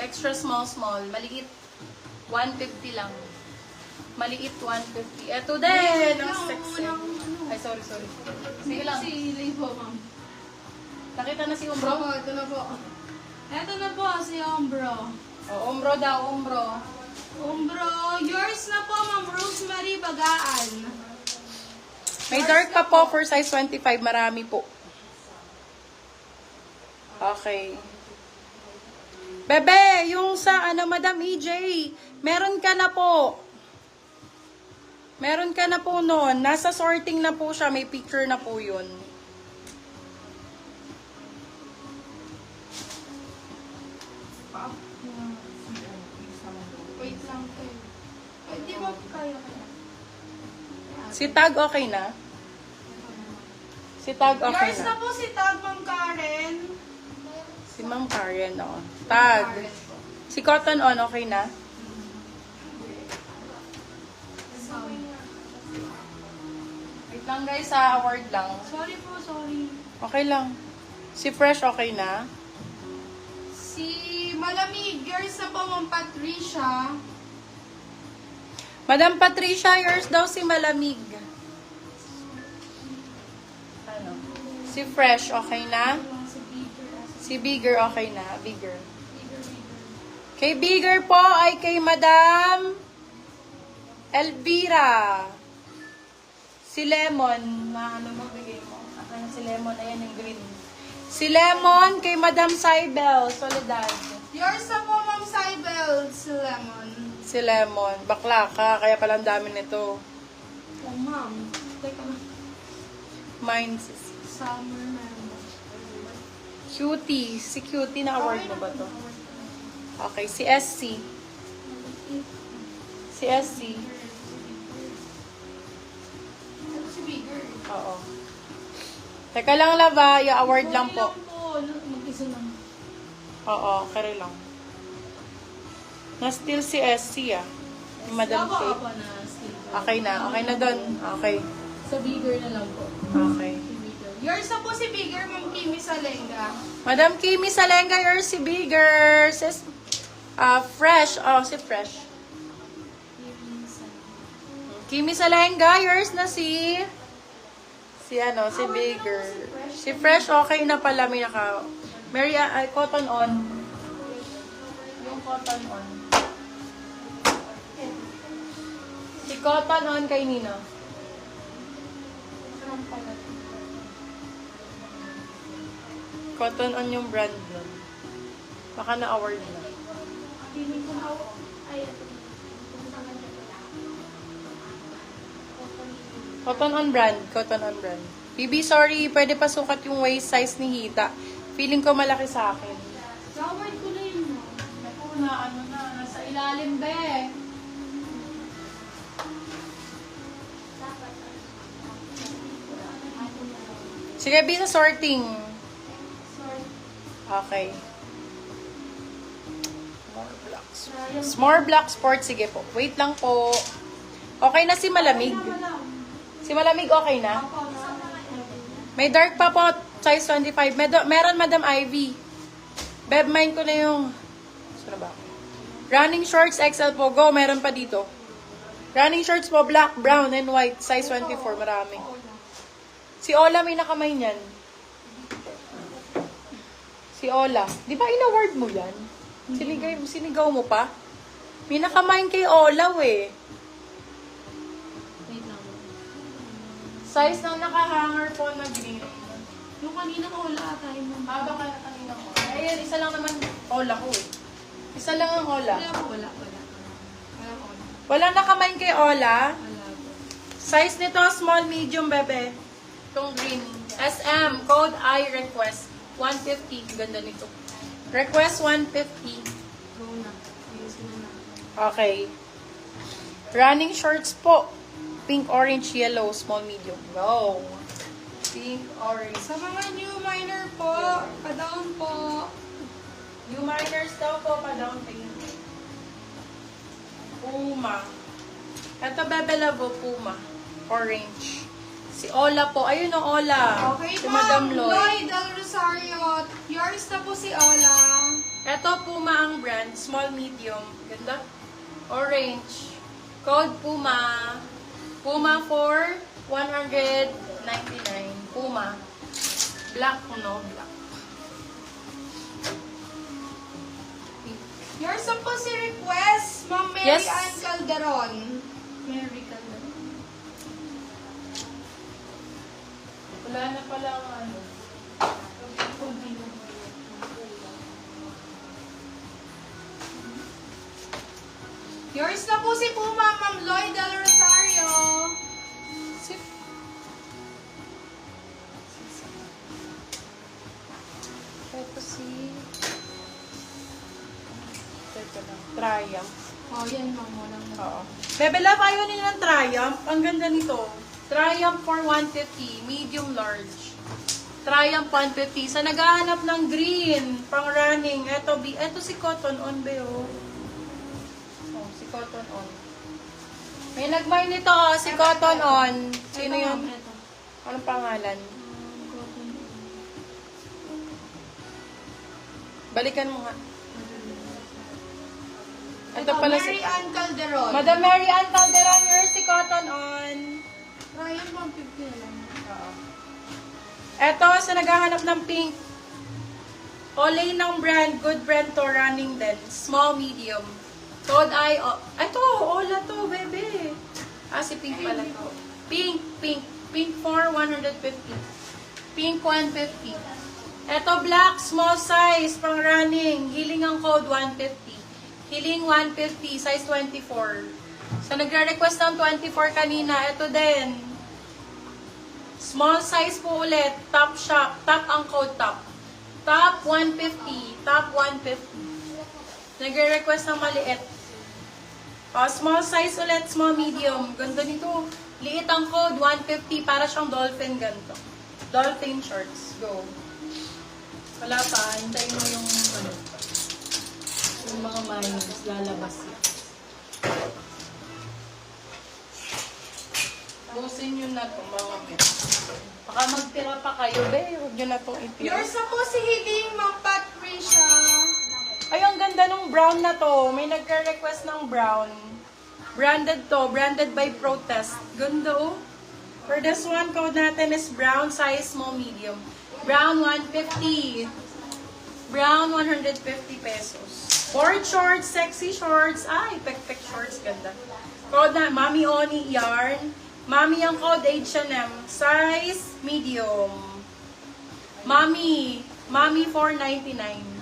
Extra small, small. Maliit, 150 lang. Maliit, 150. Eto din, ang sexy. Ay, sorry. Sige lang. Si po, ma'am. Nakita na si Umbro? Oo, ito na po. Ito na po, si Umbro. Oh, Umbro daw, Umbro. Umbro, yours na po, Ma'am Rosemary Bagaan. May dark pa po for size 25. Marami po. Okay. Bebe, yung sa Madam EJ, meron ka na po. Meron ka na po noon. Nasa sorting na po siya. May picture na po yun. Wait lang po. Hindi ba kaya? Si Tag okay na? Si Tag okay Yours na na? po si Tag, Ma'am Karen. Si Ma'am Karen, oh. Tag. Si Cotton On, okay na? Wait lang guys, sa award lang. Sorry po, sorry. Okay lang. Si Fresh, okay na? Si Malamig, yours na po, Ma'am Patricia. Madam Patricia, yours daw si Malamig. Ano? Si Fresh, okay na? Si Peter. Si Bigger, okay na? Bigger. Kay Bigger po ay kay Madam Elvira. Si Lemon, na ano mo bigay mo? Ako na si Lemon, ayan yung green. Si Lemon kay Madam Saibel, Soledad. Yours na po, Ma'am Cybel, si Lemon. Si Lemon, bakla ka, kaya pala ang dami nito. Oh, Ma'am. Teka na. Mine, Summer na. Cutie. Si Cutie, na-award mo ba to? Okay, si SC. Si SC. Ito si Bigger. Oo. Teka lang, Lava, i-award lang po. Mag-isa lang. Oo, kare lang. Na-steal si SC, ah. Yung Madam Ako Kate. na still. Okay na doon. Okay. Sa Bigger na lang po. Okay. Si Bigger. Yours na po si Bigger, Ma'am Kimi Salenga. Madam Kimi Salenga, yours si Bigger. Sis, Fresh. Oh, si Fresh. Kimi Salenga, yours na si... Si Bigger. Si Fresh, okay na pala. May Mary, cotton on. Yung cotton on. Si cotton on kay Nina. Cotton on yung brand nun. Baka na-award na. Feeling ko how... Ay, ito. Cotton on brand. Cotton on brand. BB, sorry. Pwede pa sukat yung waist size ni Hita. Feeling ko malaki sa akin. Gawin ko na yun. Ako na, nasa ilalim be. Sige, B, sa sorting. Okay. Small black sport. Sige po. Wait lang po. Okay na si Malamig. Si Malamig okay na? May dark pa po. Size 25. Meron Madam Ivy. Beb, mine ko na yung... Saan ba? Running shorts XL po. Go, meron pa dito. Running shorts po. Black, brown, and white. Size 24. Marami. Si Ola may nakamay niyan. Si Ola. Di ba in-award mo yan? Sinigaw mo pa? May nakamain kay Ola, eh. Wait lang. Size ng nakahanger po na green. Yung kanina ko wala tayo mo. Haba ka na kanina ko. Ayan, isa lang naman Ola ko, eh. Isa lang ang Ola. Wala. Walang nakamain kay Ola. Wala po. Size nito, small, medium, bebe. Itong green. SM, code I request. 150. Ganda nito. Request 150. Go na. Ayusin na. Okay. Running shorts po. Pink, orange, yellow, small, medium. Go. Pink, orange. Sa mga new minor po, pa-down po. New minors daw po pa down payment. Puma. Ito, Bebe Lavo, Puma. Orange. Si Ola po. Ayun o, Ola. Okay Si po, Madam Lloyd. Lloyd Del Rosario. Yours na po si Ola. Ito, Puma ang brand. Small, medium. Ganda. Orange. Code Puma. Puma for 199. Puma. Black, no? Black. Yours na po si request, Ma'am Mary Yes. Ann Calderon. Mary ka na. Wala na pala ang ano. Yours na po si Puma, Ma'am Lloyd Del Rosario. Ito si... Ito lang. Triumph. Oh, yan, Ma'am. Walang Oo. Bebe Love, ayaw nila ng Triumph. Ang ganda nito. Triumph for 150. Medium large. Triumph 150. Sa naghahanap ng green, pang running. Ito si Cotton On, be, oh. Oh, si Cotton On. May nagmay nito, oh, si Cotton On. Sino Ito, yun? Ma'am, ito. Anong pangalan? Balikan mo nga. Ito pala si... Mary Ann Calderon. Madam Mary Ann Calderon, here's si Cotton On. Ryan, 150 na lang. Oo. Eto, sa naghahanap ng pink. Olay ng brand, good brand to, running din. Small, medium. Code I, eto, Ola to, bebe. Ah, si pink pala to. Pink, pink. Pink for 150. Pink 150. Eto, black, small size, pang running. Healing ang code 150. Healing 150, size 24. So, nagre-request ng 24 kanina. Ito din. Small size po ulit. Top shop. Top ang code top. Top 150. Top 150. Nagre-request ng maliit. Small size ulit. Small medium. Ganda nito. Liit ang code. 150. Para siyang dolphin ganito. Dolphin shorts. Go. Wala pa. Hintayin mo yung ano. Yung mga mayos. Lalabas yan. Busin nyo na ito, mga men. Baka magtira pa kayo, be. Huwag nyo na itong itira. Yours na po si Hiling, Ma'am Patricia. Ay, ang ganda ng brown na to. May nagka-request ng brown. Branded to. Branded by Protest. Ganda, oh. For this one, code natin is brown, size small, medium. Brown, 150. Brown, 150 pesos. Board shorts, sexy shorts. Ay, pek-pek shorts. Ganda. Code na, Mami Oni yarn. Mami ang code H&M. Size medium. Mami 499.